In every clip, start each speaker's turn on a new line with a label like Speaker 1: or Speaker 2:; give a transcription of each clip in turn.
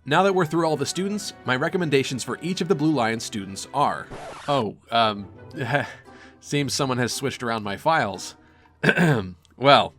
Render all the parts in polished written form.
Speaker 1: Now that we're through all the students, my recommendations for each of the Blue Lion students are... seems someone has switched around my files. Well...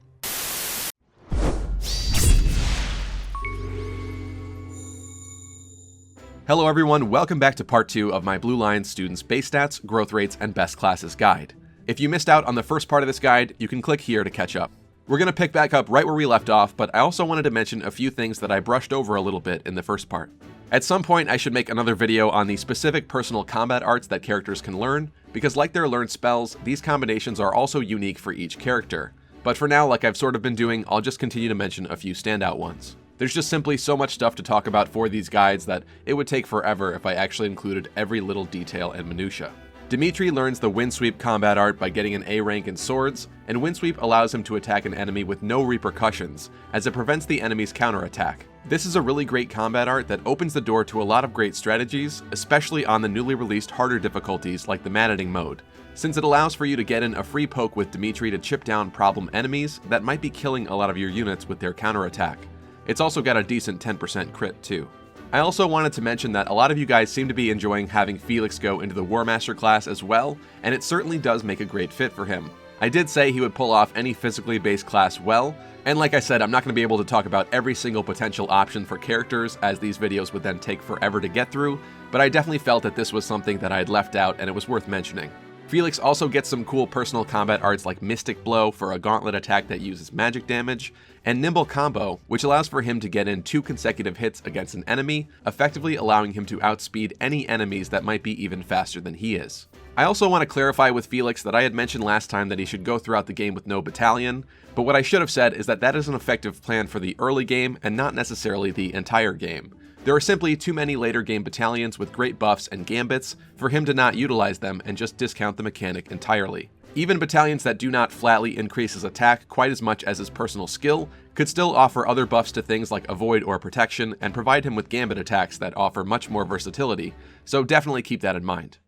Speaker 1: Hello everyone, welcome back to part 2 of my Blue Lion students' base stats, growth rates, and best classes guide. If you missed out on the first part of this guide, you can click here to catch up. We're going to pick back up right where we left off, but I also wanted to mention a few things that I brushed over a little bit in the first part. At some point, I should make another video on the specific personal combat arts that characters can learn, because like their learned spells, these combinations are also unique for each character. But for now, like I've sort of been doing, I'll just continue to mention a few standout ones. There's just simply so much stuff to talk about for these guides that it would take forever if I actually included every little detail and minutia. Dimitri learns the Windsweep combat art by getting an A rank in swords, and Windsweep allows him to attack an enemy with no repercussions, as it prevents the enemy's counterattack. This is a really great combat art that opens the door to a lot of great strategies, especially on the newly released harder difficulties like the managing mode, since it allows for you to get in a free poke with Dimitri to chip down problem enemies that might be killing a lot of your units with their counterattack. It's also got a decent 10% crit too. I also wanted to mention that a lot of you guys seem to be enjoying having Felix go into the War Master class as well, and it certainly does make a great fit for him. I did say he would pull off any physically based class well, and like I said, I'm not going to be able to talk about every single potential option for characters, as these videos would then take forever to get through, but I definitely felt that this was something that I had left out and it was worth mentioning. Felix also gets some cool personal combat arts like Mystic Blow for a gauntlet attack that uses magic damage, and Nimble Combo, which allows for him to get in 2 consecutive hits against an enemy, effectively allowing him to outspeed any enemies that might be even faster than he is. I also want to clarify with Felix that I had mentioned last time that he should go throughout the game with no battalion, but what I should have said is that that is an effective plan for the early game and not necessarily the entire game. There are simply too many later game battalions with great buffs and gambits for him to not utilize them and just discount the mechanic entirely. Even battalions that do not flatly increase his attack quite as much as his personal skill could still offer other buffs to things like avoid or protection and provide him with gambit attacks that offer much more versatility, so definitely keep that in mind.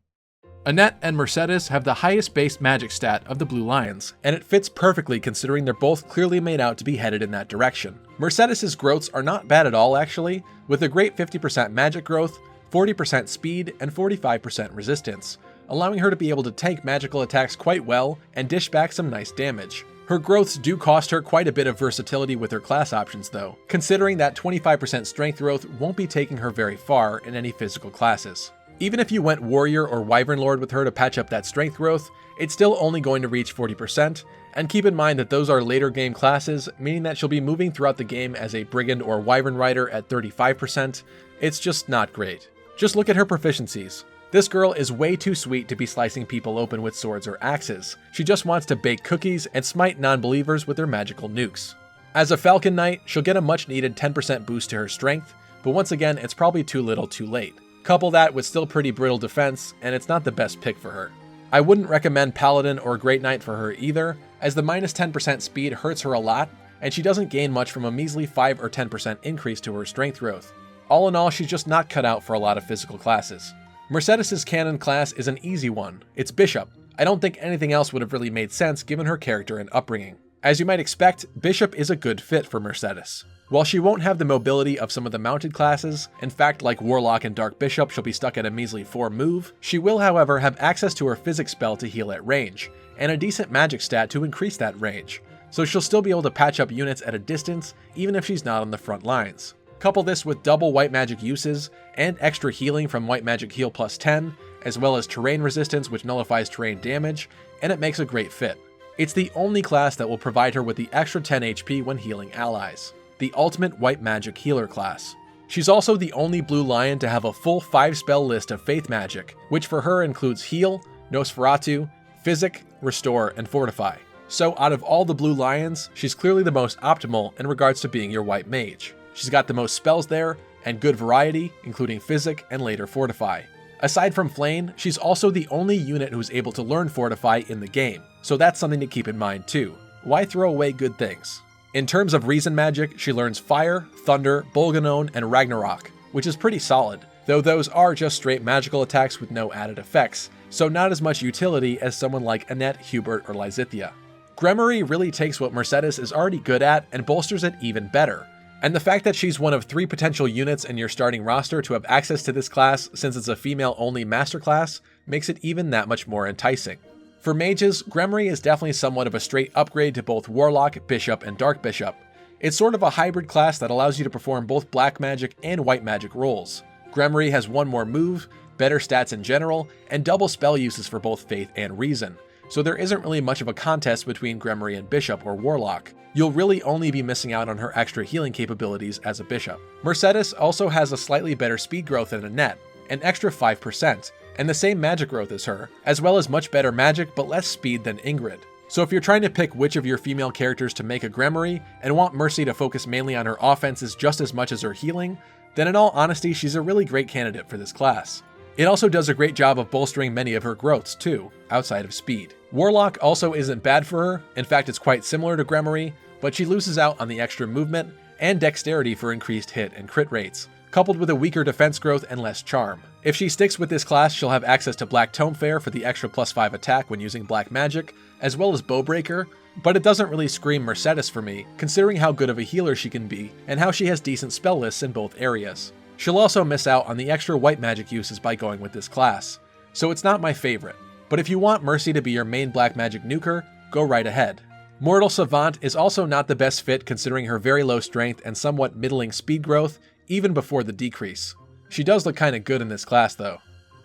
Speaker 2: Annette and Mercedes have the highest base magic stat of the Blue Lions, and it fits perfectly considering they're both clearly made out to be headed in that direction. Mercedes' growths are not bad at all actually, with a great 50% magic growth, 40% speed, and 45% resistance, allowing her to be able to tank magical attacks quite well and dish back some nice damage. Her growths do cost her quite a bit of versatility with her class options though, considering that 25% strength growth won't be taking her very far in any physical classes. Even if you went Warrior or Wyvern Lord with her to patch up that strength growth, it's still only going to reach 40%, and keep in mind that those are later game classes, meaning that she'll be moving throughout the game as a Brigand or Wyvern Rider at 35%. It's just not great. Just look at her proficiencies. This girl is way too sweet to be slicing people open with swords or axes. She just wants to bake cookies and smite non-believers with her magical nukes. As a Falcon Knight, she'll get a much needed 10% boost to her strength, but once again, it's probably too little too late. Couple that with still pretty brittle defense, and it's not the best pick for her. I wouldn't recommend Paladin or Great Knight for her either, as the minus 10% speed hurts her a lot, and she doesn't gain much from a measly 5 or 10% increase to her strength growth. All in all, she's just not cut out for a lot of physical classes. Mercedes' canon class is an easy one. It's Bishop. I don't think anything else would have really made sense given her character and upbringing. As you might expect, Bishop is a good fit for Mercedes. While she won't have the mobility of some of the mounted classes, in fact like Warlock and Dark Bishop she'll be stuck at a measly 4 move, she will however have access to her physics spell to heal at range, and a decent magic stat to increase that range, so she'll still be able to patch up units at a distance even if she's not on the front lines. Couple this with double white magic uses, and extra healing from white magic heal plus 10, as well as terrain resistance which nullifies terrain damage, and it makes a great fit. It's the only class that will provide her with the extra 10 HP when healing allies. The ultimate white magic healer class. She's also the only Blue Lion to have a full 5 spell list of faith magic, which for her includes Heal, Nosferatu, Physic, Restore, and Fortify. So out of all the Blue Lions, she's clearly the most optimal in regards to being your white mage. She's got the most spells there, and good variety, including Physic and later Fortify. Aside from Flame, she's also the only unit who's able to learn Fortify in the game, so that's something to keep in mind too. Why throw away good things? In terms of reason magic, she learns Fire, Thunder, Bolganone, and Ragnarok, which is pretty solid, though those are just straight magical attacks with no added effects, so not as much utility as someone like Annette, Hubert, or Lysithea. Gremory really takes what Mercedes is already good at and bolsters it even better. And the fact that she's one of 3 potential units in your starting roster to have access to this class since it's a female-only master class makes it even that much more enticing. For mages, Grimoire is definitely somewhat of a straight upgrade to both Warlock, Bishop, and Dark Bishop. It's sort of a hybrid class that allows you to perform both black magic and white magic roles. Grimoire has 1 more move, better stats in general, and double spell uses for both Faith and Reason, so there isn't really much of a contest between Grimoire and Bishop or Warlock. You'll really only be missing out on her extra healing capabilities as a Bishop. Mercedes also has a slightly better speed growth than Annette, an extra 5%, and the same magic growth as her, as well as much better magic but less speed than Ingrid. So if you're trying to pick which of your female characters to make a Grimoire, and want Mercy to focus mainly on her offenses just as much as her healing, then in all honesty she's a really great candidate for this class. It also does a great job of bolstering many of her growths too, outside of speed. Warlock also isn't bad for her, in fact it's quite similar to Grimoire, but she loses out on the extra movement and dexterity for increased hit and crit rates, coupled with a weaker defense growth and less charm. If she sticks with this class, she'll have access to Black Tome Fair for the extra +5 attack when using black magic, as well as Bowbreaker, but it doesn't really scream Mercedes for me, considering how good of a healer she can be, and how she has decent spell lists in both areas. She'll also miss out on the extra white magic uses by going with this class, so it's not my favorite. But if you want Mercy to be your main black magic nuker, go right ahead. Mortal Savant is also not the best fit considering her very low strength and somewhat middling speed growth, even before the decrease. She does look kinda good in this class though.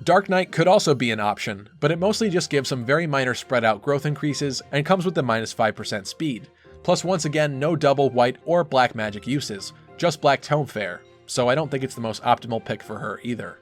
Speaker 2: Dark Knight could also be an option, but it mostly just gives some very minor spread out growth increases and comes with the -5% speed, plus once again no double white or black magic uses, just Black Tome Fair, so I don't think it's the most optimal pick for her either.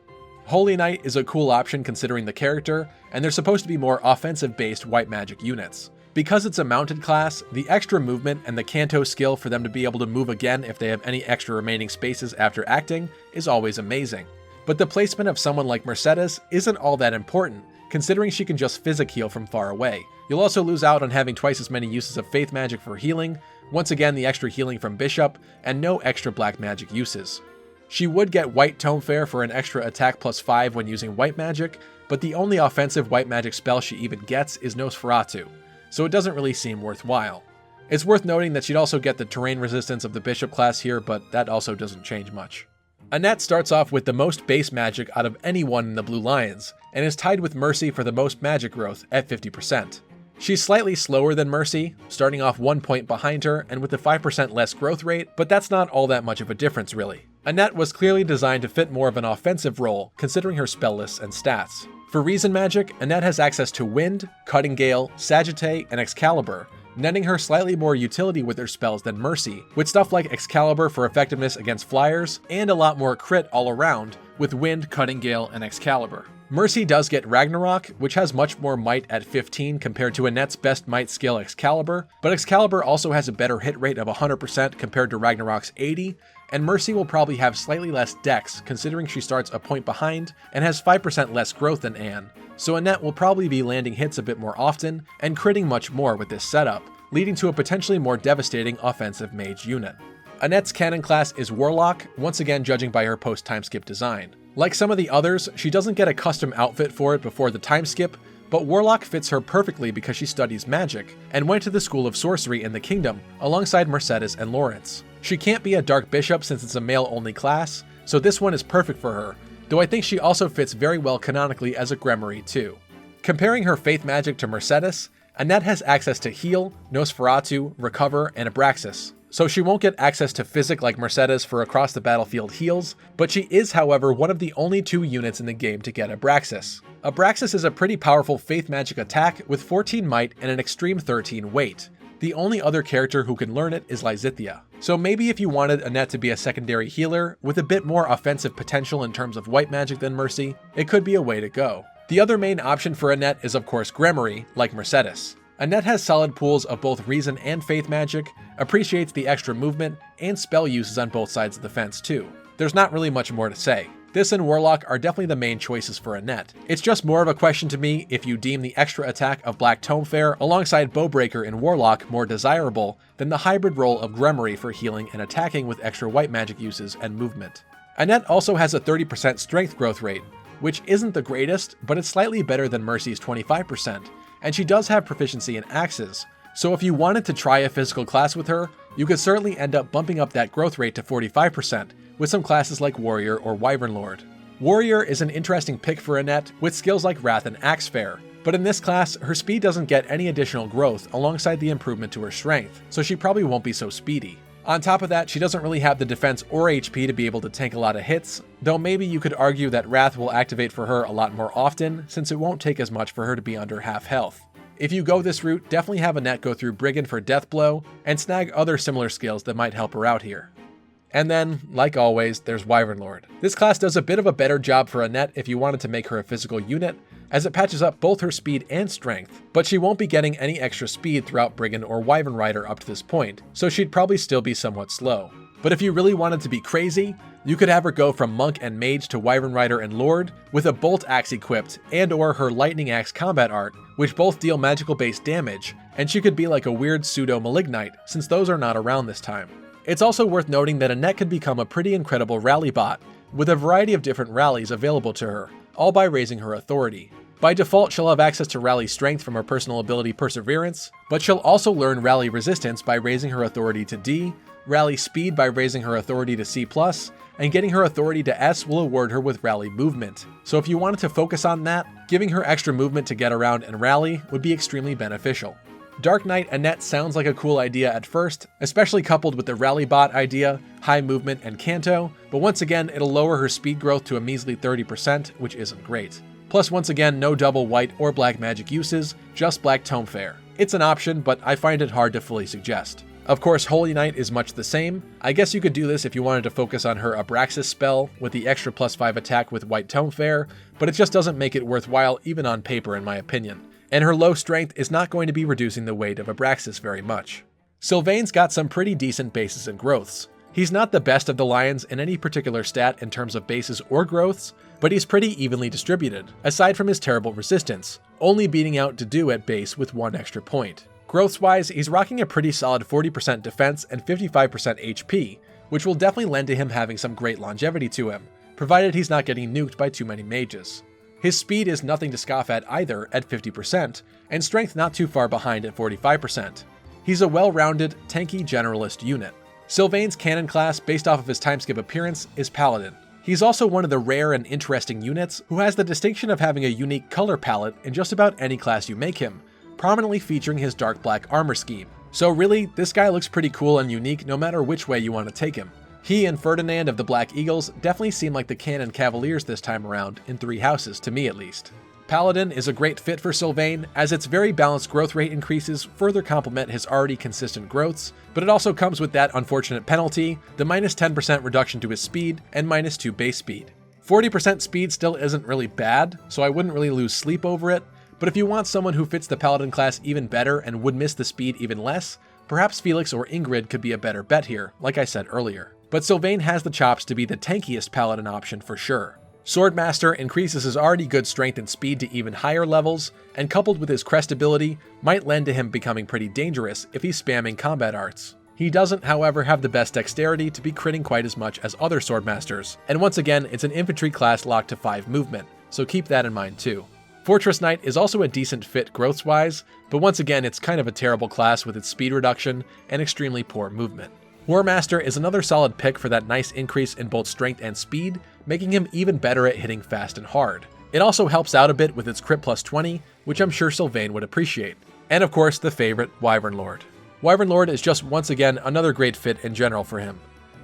Speaker 2: Holy Knight is a cool option considering the character, and they're supposed to be more offensive based white magic units. Because it's a mounted class, the extra movement and the Canto skill for them to be able to move again if they have any extra remaining spaces after acting is always amazing. But the placement of someone like Mercedes isn't all that important, considering she can just physic heal from far away. You'll also lose out on having twice as many uses of Faith Magic for healing, once again the extra healing from Bishop, and no extra black magic uses. She would get White Tome Fair for an extra attack +5 when using white magic, but the only offensive white magic spell she even gets is Nosferatu, so it doesn't really seem worthwhile. It's worth noting that she'd also get the terrain resistance of the Bishop class here, but that also doesn't change much. Annette starts off with the most base magic out of anyone in the Blue Lions, and is tied with Mercy for the most magic growth at 50%. She's slightly slower than Mercy, starting off 1 point behind her and with a 5% less growth rate, but that's not all that much of a difference really. Annette was clearly designed to fit more of an offensive role, considering her spell lists and stats. For Reason Magic, Annette has access to Wind, Cutting Gale, Sagittae, and Excalibur, netting her slightly more utility with her spells than Mercy, with stuff like Excalibur for effectiveness against flyers, and a lot more crit all around, with Wind, Cutting Gale, and Excalibur. Mercy does get Ragnarok, which has much more might at 15 compared to Annette's best might skill Excalibur, but Excalibur also has a better hit rate of 100% compared to Ragnarok's 80, and Mercy will probably have slightly less dex considering she starts a point behind and has 5% less growth than Anne, so Annette will probably be landing hits a bit more often and critting much more with this setup, leading to a potentially more devastating offensive mage unit. Annette's canon class is Warlock, once again judging by her post-time skip design. Like some of the others, she doesn't get a custom outfit for it before the time skip, but Warlock fits her perfectly because she studies magic, and went to the School of Sorcery in the Kingdom alongside Mercedes and Lawrence. She can't be a Dark Bishop since it's a male-only class, so this one is perfect for her, though I think she also fits very well canonically as a Grimoire too. Comparing her Faith Magic to Mercedes, Annette has access to Heal, Nosferatu, Recover, and Abraxas, so she won't get access to Physic like Mercedes for across the battlefield heals, but she is however one of the only 2 units in the game to get Abraxas. Abraxas is a pretty powerful Faith Magic attack with 14 might and an extreme 13 weight. The only other character who can learn it is Lysithea. So maybe if you wanted Annette to be a secondary healer with a bit more offensive potential in terms of white magic than Mercy, it could be a way to go. The other main option for Annette is of course Grimoire, like Mercedes. Annette has solid pools of both Reason and Faith Magic, appreciates the extra movement, and spell uses on both sides of the fence too. There's not really much more to say. This and Warlock are definitely the main choices for Annette. It's just more of a question to me if you deem the extra attack of Black Tome Fair alongside Bowbreaker in Warlock more desirable than the hybrid role of Grimoire for healing and attacking with extra white magic uses and movement. Annette also has a 30% strength growth rate, which isn't the greatest, but it's slightly better than Mercy's 25%, and she does have proficiency in axes, so if you wanted to try a physical class with her, You could certainly end up bumping up that growth rate to 45% with some classes like Warrior or Wyvern Lord. Warrior is an interesting pick for Annette with skills like Wrath and Axe Fair, but in this class, her speed doesn't get any additional growth alongside the improvement to her strength, so she probably won't be so speedy. On top of that, she doesn't really have the defense or HP to be able to tank a lot of hits, though maybe you could argue that Wrath will activate for her a lot more often, since it won't take as much for her to be under half health. If you go this route, definitely have Annette go through Brigand for Death Blow, and snag other similar skills that might help her out here. And then, like always, there's Wyvern Lord. This class does a bit of a better job for Annette if you wanted to make her a physical unit, as it patches up both her speed and strength, but she won't be getting any extra speed throughout Brigand or Wyvern Rider up to this point, so she'd probably still be somewhat slow. But if you really wanted to be crazy, you could have her go from Monk and Mage to Wyvern Rider and Lord, with a Bolt Axe equipped and or her Lightning Axe combat art, which both deal magical based damage, and she could be like a weird pseudo Malignite, since those are not around this time. It's also worth noting that Annette could become a pretty incredible rally bot, with a variety of different rallies available to her, all by raising her authority. By default, she'll have access to rally strength from her personal ability Perseverance, but she'll also learn rally resistance by raising her authority to D, rally speed by raising her authority to C+, and getting her authority to S will award her with rally movement. So if you wanted to focus on that, giving her extra movement to get around and rally would be extremely beneficial. Dark Knight Annette sounds like a cool idea at first, especially coupled with the rally bot idea, high movement, and Canto, but once again it'll lower her speed growth to a measly 30%, which isn't great. Plus once again no double white or black magic uses, just black tome fair. It's an option, but I find it hard to fully suggest. Of course, Holy Knight is much the same. I guess you could do this if you wanted to focus on her Abraxas spell with the extra +5 attack with white tome fair, but it just doesn't make it worthwhile even on paper in my opinion. And her low strength is not going to be reducing the weight of Abraxas very much. Sylvain's got some pretty decent bases and growths. He's not the best of the lions in any particular stat in terms of bases or growths, but he's pretty evenly distributed, aside from his terrible resistance, only beating out Dedue at base with 1 extra point. Growths-wise, he's rocking a pretty solid 40% defense and 55% HP, which will definitely lend to him having some great longevity to him, provided he's not getting nuked by too many mages. His speed is nothing to scoff at either at 50%, and strength not too far behind at 45%. He's a well-rounded, tanky generalist unit. Sylvain's canon class, based off of his timeskip appearance, is Paladin. He's also one of the rare and interesting units who has the distinction of having a unique color palette in just about any class you make him, prominently featuring his dark black armor scheme. So really, this guy looks pretty cool and unique no matter which way you want to take him. He and Ferdinand of the Black Eagles definitely seem like the canon Cavaliers this time around, in 3 houses, to me at least. Paladin is a great fit for Sylvain, as its very balanced growth rate increases further complement his already consistent growths, but it also comes with that unfortunate penalty, the -10% reduction to his speed and -2 base speed. 40% speed still isn't really bad, so I wouldn't really lose sleep over it, but if you want someone who fits the Paladin class even better and would miss the speed even less, perhaps Felix or Ingrid could be a better bet here, like I said earlier. But Sylvain has the chops to be the tankiest Paladin option for sure. Swordmaster increases his already good strength and speed to even higher levels, and coupled with his crest ability, might lend to him becoming pretty dangerous if he's spamming combat arts. He doesn't, however, have the best dexterity to be critting quite as much as other Swordmasters, and once again, it's an infantry class locked to 5 movement, so keep that in mind too. Fortress Knight is also a decent fit growths-wise, but once again, it's kind of a terrible class with its speed reduction and extremely poor movement. Warmaster is another solid pick for that nice increase in both strength and speed, making him even better at hitting fast and hard. It also helps out a bit with its crit +20, which I'm sure Sylvain would appreciate. And of course, the favorite, Wyvern Lord. Wyvern Lord is just once again another great fit in general for him.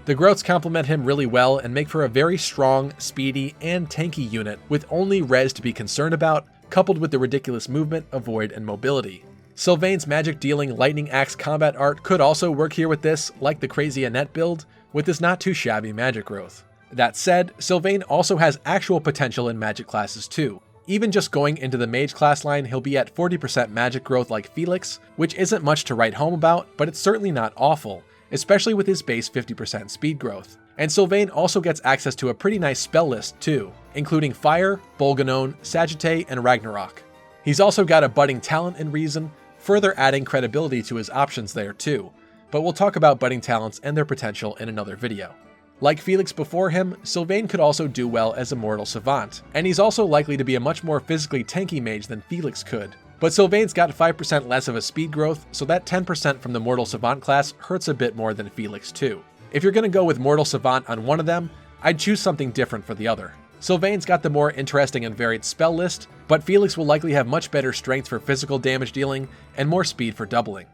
Speaker 2: The growths complement him really well and make for a very strong, speedy, and tanky unit with only res to be concerned about, coupled with the ridiculous movement, avoid, and mobility. Sylvain's magic-dealing Lightning Axe combat art could also work here with this, like the crazy Annette build, with this not too shabby magic growth. That said, Sylvain also has actual potential in magic classes too. Even just going into the mage class line, he'll be at 40% magic growth like Felix, which isn't much to write home about, but it's certainly not awful, especially with his base 50% speed growth. And Sylvain also gets access to a pretty nice spell list too, including Fire, Bolganone, Sagittae, and Ragnarok. He's also got a budding talent in Reason, further adding credibility to his options there too, but we'll talk about budding talents and their potential in another video. Like Felix before him, Sylvain could also do well as a mortal savant, and he's also likely to be a much more physically tanky mage than Felix could. But Sylvain's got 5% less of a speed growth, so that 10% from the Mortal Savant class hurts a bit more than Felix too. If you're going to go with Mortal Savant on one of them, I'd choose something different for the other. Sylvain's got the more interesting and varied spell list, but Felix will likely have much better strength for physical damage dealing and more speed for doubling.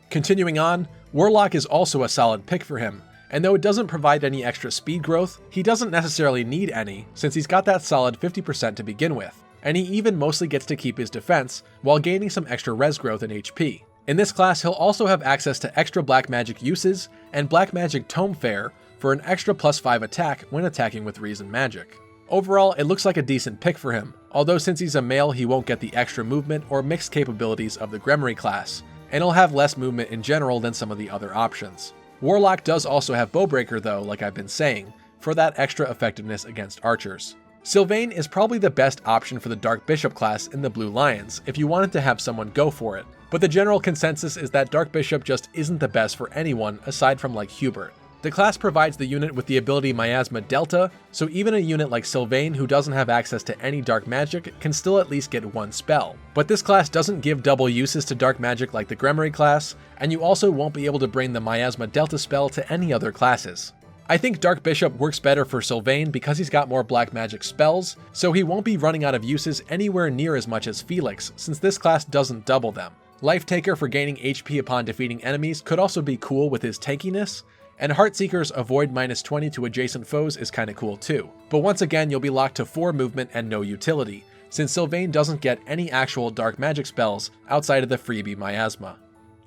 Speaker 2: Continuing on, Warlock is also a solid pick for him, and though it doesn't provide any extra speed growth, he doesn't necessarily need any since he's got that solid 50% to begin with, and he even mostly gets to keep his defense while gaining some extra res growth and HP. In this class, he'll also have access to extra black magic uses and black magic tome fare for an extra +5 attack when attacking with reason magic. Overall, it looks like a decent pick for him, although since he's a male he won't get the extra movement or mixed capabilities of the Grimoire class, and he'll have less movement in general than some of the other options. Warlock does also have Bowbreaker though, like I've been saying, for that extra effectiveness against archers. Sylvain is probably the best option for the Dark Bishop class in the Blue Lions if you wanted to have someone go for it, but the general consensus is that Dark Bishop just isn't the best for anyone aside from like Hubert. The class provides the unit with the ability Miasma Delta, so even a unit like Sylvain who doesn't have access to any dark magic can still at least get one spell. But this class doesn't give double uses to dark magic like the Grimoire class, and you also won't be able to bring the Miasma Delta spell to any other classes. I think Dark Bishop works better for Sylvain because he's got more black magic spells, so he won't be running out of uses anywhere near as much as Felix, since this class doesn't double them. Life Taker for gaining HP upon defeating enemies could also be cool with his tankiness, and Heartseeker's avoid -20 to adjacent foes is kinda cool too. But once again, you'll be locked to 4 movement and no utility, since Sylvain doesn't get any actual dark magic spells outside of the freebie Miasma.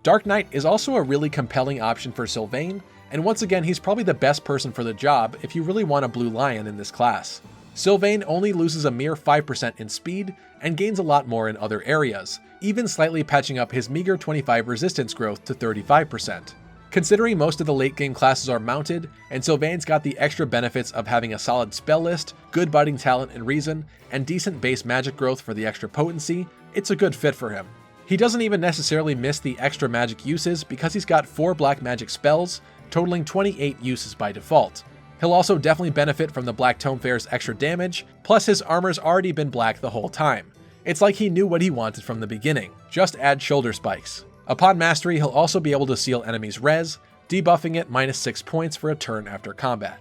Speaker 2: Dark Knight is also a really compelling option for Sylvain, and once again he's probably the best person for the job if you really want a Blue Lion in this class. Sylvain only loses a mere 5% in speed and gains a lot more in other areas, even slightly patching up his meager 25 resistance growth to 35%. Considering most of the late game classes are mounted, and Sylvain's got the extra benefits of having a solid spell list, good budding talent and reason, and decent base magic growth for the extra potency, it's a good fit for him. He doesn't even necessarily miss the extra magic uses because he's got 4 black magic spells, totaling 28 uses by default. He'll also definitely benefit from the Black Tome Fare's extra damage, plus his armor's already been black the whole time. It's like he knew what he wanted from the beginning, just add shoulder spikes. Upon mastery, he'll also be able to seal enemies' res, debuffing it -6 points for a turn after combat.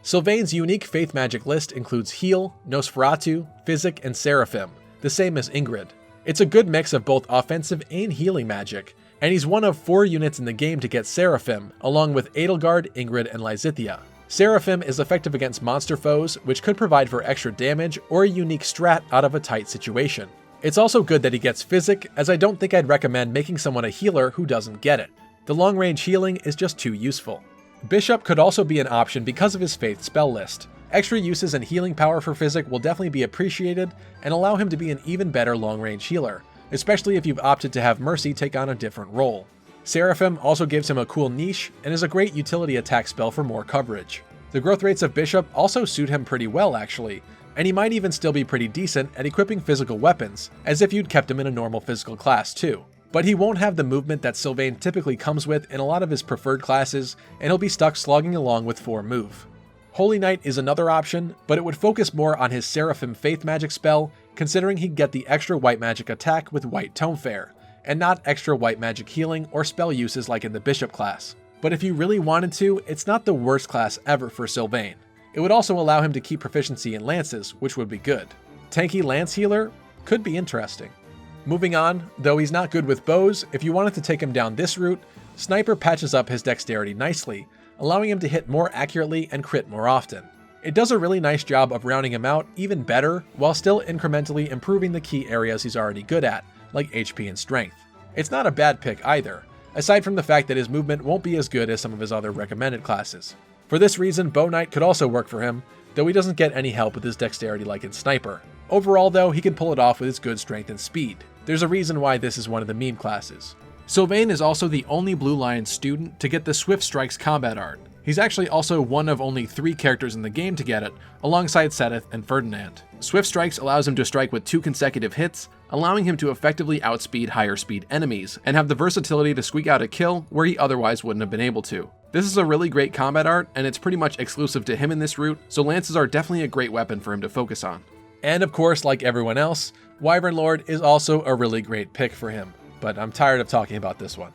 Speaker 2: Sylvain's unique faith magic list includes Heal, Nosferatu, Physic, and Seraphim, the same as Ingrid. It's a good mix of both offensive and healing magic, and he's one of 4 units in the game to get Seraphim, along with Edelgard, Ingrid, and Lysithea. Seraphim is effective against monster foes, which could provide for extra damage or a unique strat out of a tight situation. It's also good that he gets Physic, as I don't think I'd recommend making someone a healer who doesn't get it. The long-range healing is just too useful. Bishop could also be an option because of his Faith spell list. Extra uses and healing power for Physic will definitely be appreciated and allow him to be an even better long-range healer, especially if you've opted to have Mercy take on a different role. Seraphim also gives him a cool niche and is a great utility attack spell for more coverage. The growth rates of Bishop also suit him pretty well actually, and he might even still be pretty decent at equipping physical weapons, as if you'd kept him in a normal physical class too. But he won't have the movement that Sylvain typically comes with in a lot of his preferred classes, and he'll be stuck slogging along with 4 move. Holy Knight is another option, but it would focus more on his Seraphim Faith magic spell, considering he'd get the extra white magic attack with White Tome Fare, and not extra white magic healing or spell uses like in the Bishop class. But if you really wanted to, it's not the worst class ever for Sylvain. It would also allow him to keep proficiency in lances, which would be good. Tanky lance healer could be interesting. Moving on, though he's not good with bows, if you wanted to take him down this route, Sniper patches up his dexterity nicely, allowing him to hit more accurately and crit more often. It does a really nice job of rounding him out even better, while still incrementally improving the key areas he's already good at, like HP and strength. It's not a bad pick either, aside from the fact that his movement won't be as good as some of his other recommended classes. For this reason, Bow Knight could also work for him, though he doesn't get any help with his dexterity like in Sniper. Overall though, he can pull it off with his good strength and speed. There's a reason why this is one of the meme classes. Sylvain is also the only Blue Lion student to get the Swift Strikes combat art. He's actually also one of only 3 characters in the game to get it, alongside Seteth and Ferdinand. Swift Strikes allows him to strike with 2 consecutive hits, allowing him to effectively outspeed higher speed enemies, and have the versatility to squeak out a kill where he otherwise wouldn't have been able to. This is a really great combat art, and it's pretty much exclusive to him in this route, so lances are definitely a great weapon for him to focus on. And of course, like everyone else, Wyvern Lord is also a really great pick for him, but I'm tired of talking about this one.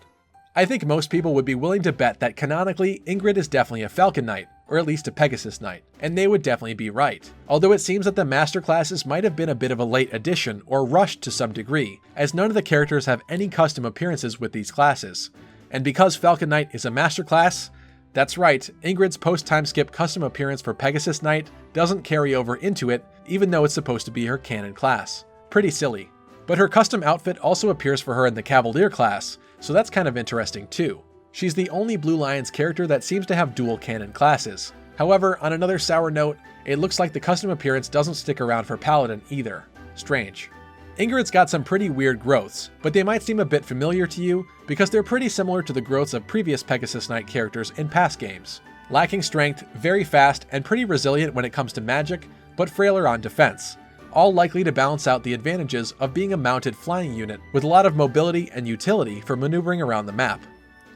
Speaker 2: I think most people would be willing to bet that canonically, Ingrid is definitely a Falcon Knight, or at least a Pegasus Knight, and they would definitely be right. Although it seems that the master classes might have been a bit of a late addition or rushed to some degree, as none of the characters have any custom appearances with these classes. And because Falcon Knight is a master class, that's right, Ingrid's post-time skip custom appearance for Pegasus Knight doesn't carry over into it, even though it's supposed to be her canon class. Pretty silly. But her custom outfit also appears for her in the Cavalier class, so that's kind of interesting too. She's the only Blue Lions character that seems to have dual canon classes. However, on another sour note, it looks like the custom appearance doesn't stick around for Paladin either. Strange. Ingrid's got some pretty weird growths, but they might seem a bit familiar to you because they're pretty similar to the growths of previous Pegasus Knight characters in past games. Lacking strength, very fast, and pretty resilient when it comes to magic, but frailer on defense. All likely to balance out the advantages of being a mounted flying unit with a lot of mobility and utility for maneuvering around the map.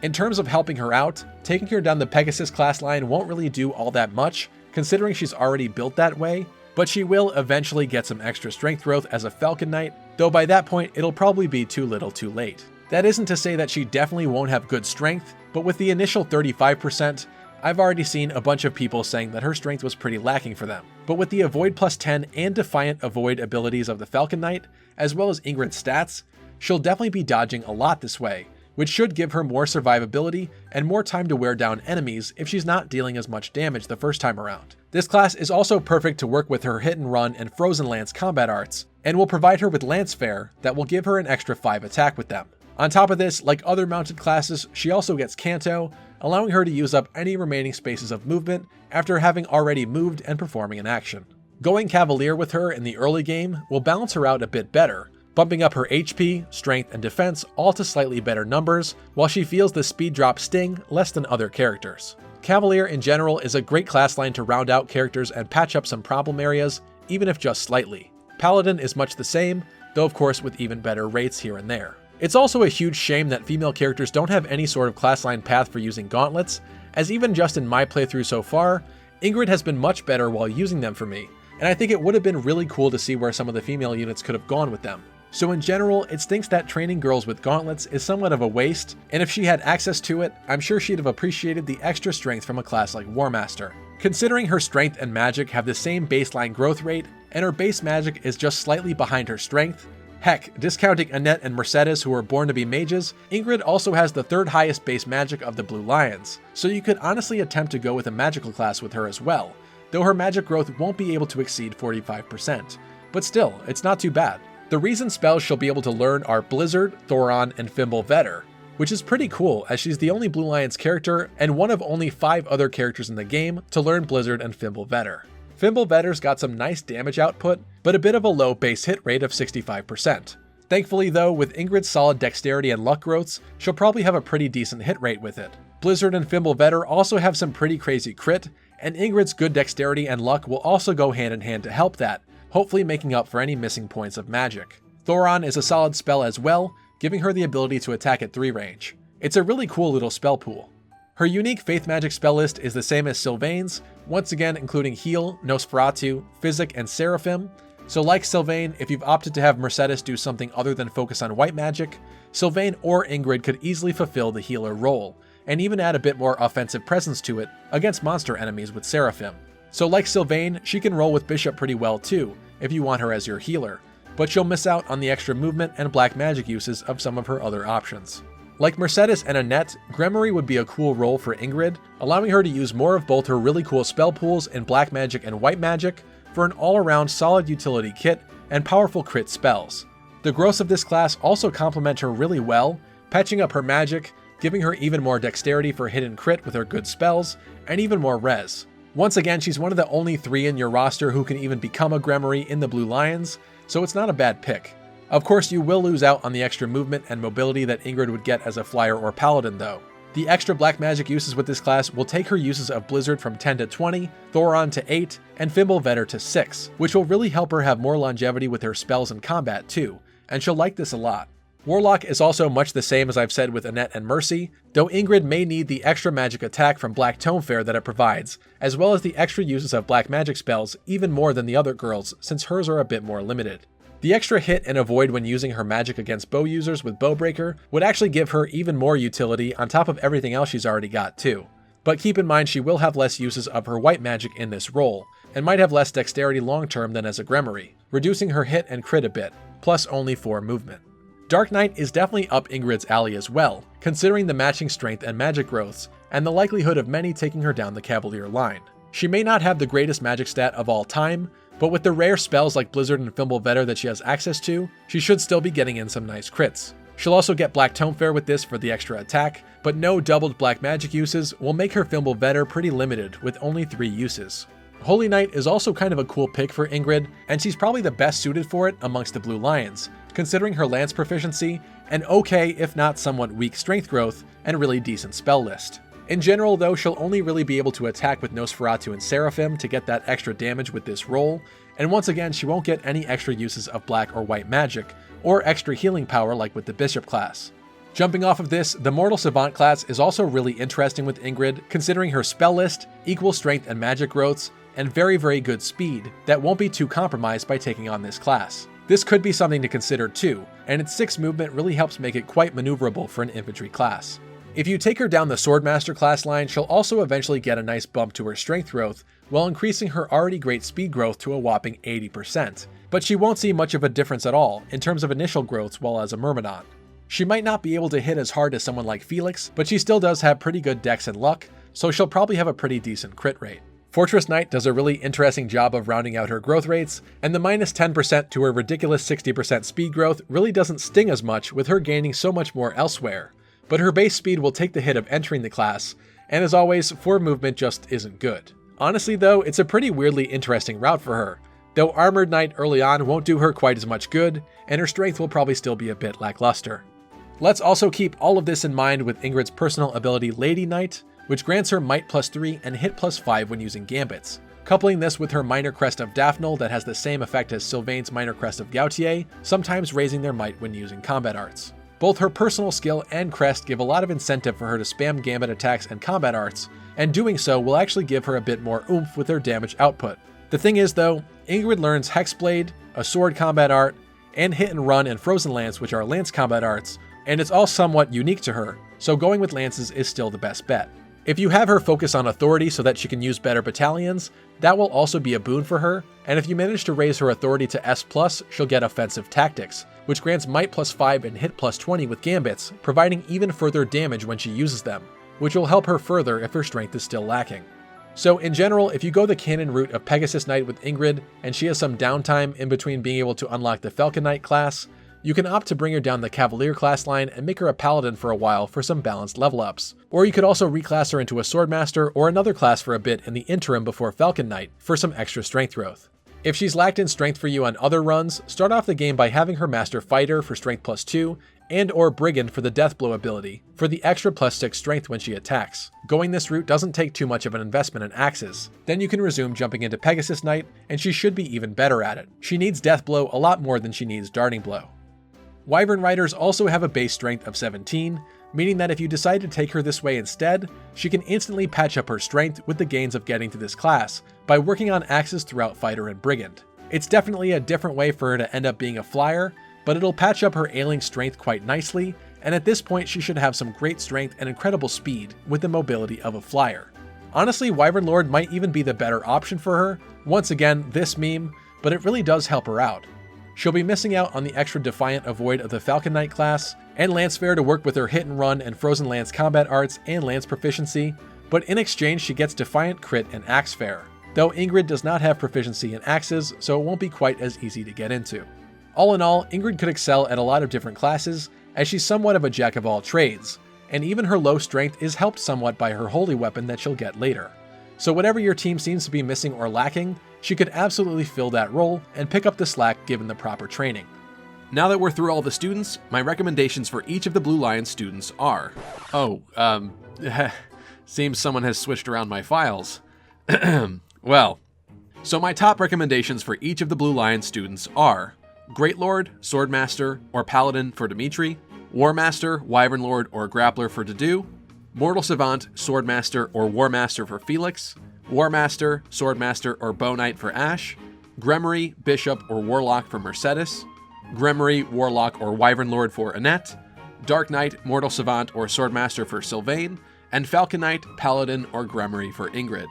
Speaker 2: In terms of helping her out, taking her down the Pegasus class line won't really do all that much, considering she's already built that way, but she will eventually get some extra strength growth as a Falcon Knight, though by that point it'll probably be too little too late. That isn't to say that she definitely won't have good strength, but with the initial 35%, I've already seen a bunch of people saying that her strength was pretty lacking for them. But with the Avoid plus 10 and Defiant Avoid abilities of the Falcon Knight, as well as Ingrid's stats, she'll definitely be dodging a lot this way, which should give her more survivability and more time to wear down enemies if she's not dealing as much damage the first time around. This class is also perfect to work with her Hit and Run and Frozen Lance combat arts, and will provide her with Lance Fare that will give her an extra 5 attack with them. On top of this, like other mounted classes, she also gets Canto, allowing her to use up any remaining spaces of movement after having already moved and performing an action. Going Cavalier with her in the early game will balance her out a bit better, bumping up her HP, strength, and defense all to slightly better numbers, while she feels the speed drop sting less than other characters. Cavalier in general is a great class line to round out characters and patch up some problem areas, even if just slightly. Paladin is much the same, though of course with even better rates here and there. It's also a huge shame that female characters don't have any sort of class line path for using gauntlets, as even just in my playthrough so far, Ingrid has been much better while using them for me, and I think it would have been really cool to see where some of the female units could have gone with them. So in general, it stinks that training girls with gauntlets is somewhat of a waste, and if she had access to it, I'm sure she'd have appreciated the extra strength from a class like War Master. Considering her strength and magic have the same baseline growth rate, and her base magic is just slightly behind her strength, heck, discounting Annette and Mercedes who were born to be mages, Ingrid also has the third highest base magic of the Blue Lions, so you could honestly attempt to go with a magical class with her as well, though her magic growth won't be able to exceed 45%. But still, it's not too bad. The reason spells she'll be able to learn are Blizzard, Thoron, and Fimble Vetter, which is pretty cool as she's the only Blue Lions character and one of only 5 other characters in the game to learn Blizzard and Fimble Vetter. Fimble Vetter's got some nice damage output, but a bit of a low base hit rate of 65%. Thankfully though, with Ingrid's solid dexterity and luck growths, she'll probably have a pretty decent hit rate with it. Blizzard and Fimble Vetter also have some pretty crazy crit, and Ingrid's good dexterity and luck will also go hand in hand to help that, hopefully making up for any missing points of magic. Thoron is a solid spell as well, giving her the ability to attack at 3 range. It's a really cool little spell pool. Her unique Faith Magic spell list is the same as Sylvain's, once again including Heal, Nosferatu, Physic, and Seraphim. So like Sylvain, if you've opted to have Mercedes do something other than focus on white magic, Sylvain or Ingrid could easily fulfill the healer role, and even add a bit more offensive presence to it against monster enemies with Seraphim. So like Sylvain, she can roll with Bishop pretty well too, if you want her as your healer, but she'll miss out on the extra movement and black magic uses of some of her other options. Like Mercedes and Annette, Gremory would be a cool role for Ingrid, allowing her to use more of both her really cool spell pools in black magic and white magic for an all-around solid utility kit and powerful crit spells. The growths of this class also complement her really well, patching up her magic, giving her even more dexterity for hit and crit with her good spells, and even more res. Once again, she's one of the only 3 in your roster who can even become a Gremory in the Blue Lions, so it's not a bad pick. Of course, you will lose out on the extra movement and mobility that Ingrid would get as a Flyer or Paladin though. The extra black magic uses with this class will take her uses of Blizzard from 10 to 20, Thoron to 8, and Fimble Vetter to 6, which will really help her have more longevity with her spells and combat too, and she'll like this a lot. Warlock is also much the same as I've said with Annette and Mercy, though Ingrid may need the extra magic attack from Black Tome Fair that it provides, as well as the extra uses of black magic spells even more than the other girls, since hers are a bit more limited. The extra hit and avoid when using her magic against bow users with Bowbreaker would actually give her even more utility on top of everything else she's already got too. But keep in mind she will have less uses of her white magic in this role, and might have less dexterity long term than as a Gremory, reducing her hit and crit a bit, plus only 4 movement. Dark Knight is definitely up Ingrid's alley as well, considering the matching strength and magic growths, and the likelihood of many taking her down the Cavalier line. She may not have the greatest magic stat of all time, but with the rare spells like Blizzard and Fimbulvetter that she has access to, she should still be getting in some nice crits. She'll also get Black Tome Fair with this for the extra attack, but no doubled black magic uses will make her Fimbulvetter pretty limited with only 3 uses. Holy Knight is also kind of a cool pick for Ingrid, and she's probably the best suited for it amongst the Blue Lions, considering her lance proficiency, and okay if not somewhat weak strength growth, and really decent spell list. In general though, she'll only really be able to attack with Nosferatu and Seraphim to get that extra damage with this roll, and once again she won't get any extra uses of black or white magic, or extra healing power like with the Bishop class. Jumping off of this, the Mortal Savant class is also really interesting with Ingrid, considering her spell list, equal strength and magic growths, and very good speed that won't be too compromised by taking on this class. This could be something to consider too, and its 6 movement really helps make it quite maneuverable for an infantry class. If you take her down the Swordmaster class line, she'll also eventually get a nice bump to her strength growth, while increasing her already great speed growth to a whopping 80%, but she won't see much of a difference at all in terms of initial growths while as a Myrmidon. She might not be able to hit as hard as someone like Felix, but she still does have pretty good dex and luck, so she'll probably have a pretty decent crit rate. Fortress Knight does a really interesting job of rounding out her growth rates, and the minus 10% to her ridiculous 60% speed growth really doesn't sting as much with her gaining so much more elsewhere, but her base speed will take the hit of entering the class, and as always, 4 movement just isn't good. Honestly though, it's a pretty weirdly interesting route for her, though Armored Knight early on won't do her quite as much good, and her strength will probably still be a bit lackluster. Let's also keep all of this in mind with Ingrid's personal ability Lady Knight, which grants her Might +3 and Hit +5 when using Gambits, coupling this with her Minor Crest of Daphnel that has the same effect as Sylvain's Minor Crest of Gautier, sometimes raising their might when using combat arts. Both her personal skill and crest give a lot of incentive for her to spam Gambit attacks and combat arts, and doing so will actually give her a bit more oomph with her damage output. The thing is though, Ingrid learns Hexblade, a sword combat art, and Hit and Run and Frozen Lance, which are lance combat arts, and it's all somewhat unique to her, so going with lances is still the best bet. If you have her focus on authority so that she can use better battalions, that will also be a boon for her, and if you manage to raise her authority to S+, she'll get Offensive Tactics, which grants Might +5 and Hit +20 with Gambits, providing even further damage when she uses them, which will help her further if her strength is still lacking. So in general, if you go the canon route of Pegasus Knight with Ingrid, and she has some downtime in between being able to unlock the Falcon Knight class, you can opt to bring her down the Cavalier class line and make her a Paladin for a while for some balanced level ups. Or you could also reclass her into a Swordmaster or another class for a bit in the interim before Falcon Knight for some extra strength growth. If she's lacked in strength for you on other runs, start off the game by having her Master Fighter for strength +2 and or Brigand for the Death Blow ability for the extra +6 strength when she attacks. Going this route doesn't take too much of an investment in axes. Then you can resume jumping into Pegasus Knight, and she should be even better at it. She needs Death Blow a lot more than she needs Darting Blow. Wyvern Riders also have a base strength of 17, meaning that if you decide to take her this way instead, she can instantly patch up her strength with the gains of getting to this class by working on axes throughout Fighter and Brigand. It's definitely a different way for her to end up being a flyer, but it'll patch up her ailing strength quite nicely, and at this point she should have some great strength and incredible speed with the mobility of a flyer. Honestly, Wyvern Lord might even be the better option for her, once again this meme, but it really does help her out. She'll be missing out on the extra Defiant Avoid of the Falcon Knight class, and Lance Fair to work with her Hit and Run and Frozen Lance combat arts and Lance proficiency, but in exchange she gets Defiant Crit and Axe Fair, though Ingrid does not have proficiency in axes, so it won't be quite as easy to get into. All in all, Ingrid could excel at a lot of different classes, as she's somewhat of a jack of all trades, and even her low strength is helped somewhat by her holy weapon that she'll get later. So whatever your team seems to be missing or lacking, she could absolutely fill that role and pick up the slack given the proper training.
Speaker 1: Now that we're through all the students, my recommendations for each of the Blue Lion students are... seems someone has switched around my files. Well, so my top recommendations for each of the Blue Lion students are Great Lord, Swordmaster, or Paladin for Dimitri, War Master, Wyvern Lord, or Grappler for Dedue, Mortal Savant, Swordmaster, or War Master for Felix, War Master, Swordmaster, or Bow Knight for Ashe, Grimory, Bishop, or Warlock for Mercedes, Grimory, Warlock, or Wyvern Lord for Annette, Dark Knight, Mortal Savant, or Swordmaster for Sylvain, and Falcon Knight, Paladin, or Grimory for Ingrid.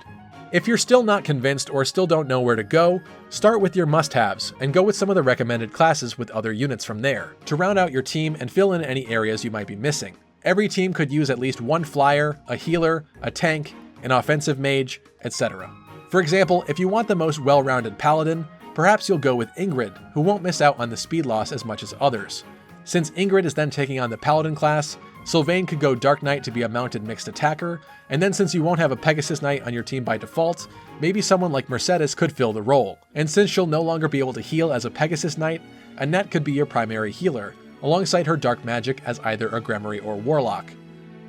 Speaker 2: If you're still not convinced or still don't know where to go, start with your must-haves and go with some of the recommended classes with other units from there, to round out your team and fill in any areas you might be missing. Every team could use at least one flyer, a healer, a tank, an offensive mage, etc. For example, if you want the most well-rounded paladin, perhaps you'll go with Ingrid, who won't miss out on the speed loss as much as others. Since Ingrid is then taking on the paladin class, Sylvain could go Dark Knight to be a mounted mixed attacker, and then since you won't have a Pegasus Knight on your team by default, maybe someone like Mercedes could fill the role. And since she'll no longer be able to heal as a Pegasus Knight, Annette could be your primary healer, alongside her dark magic as either a Grimory or Warlock.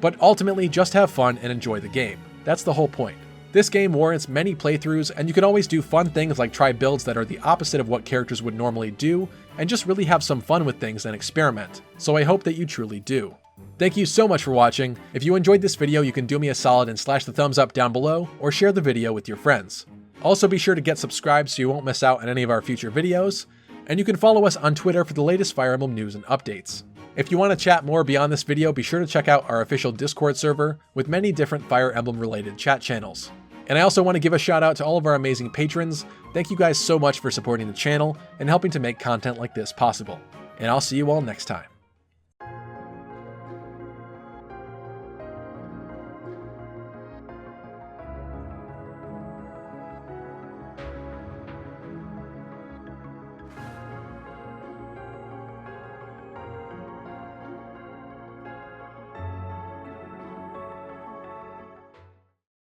Speaker 2: But ultimately, just have fun and enjoy the game. That's the whole point. This game warrants many playthroughs, and you can always do fun things like try builds that are the opposite of what characters would normally do, and just really have some fun with things and experiment. So I hope that you truly do. Thank you so much for watching. If you enjoyed this video, you can do me a solid and slash the thumbs up down below, or share the video with your friends. Also be sure to get subscribed so you won't miss out on any of our future videos, and you can follow us on Twitter for the latest Fire Emblem news and updates. If you want to chat more beyond this video, be sure to check out our official Discord server with many different Fire Emblem related chat channels. And I also want to give a shout out to all of our amazing patrons. Thank you guys so much for supporting the channel and helping to make content like this possible. And I'll see you all next time.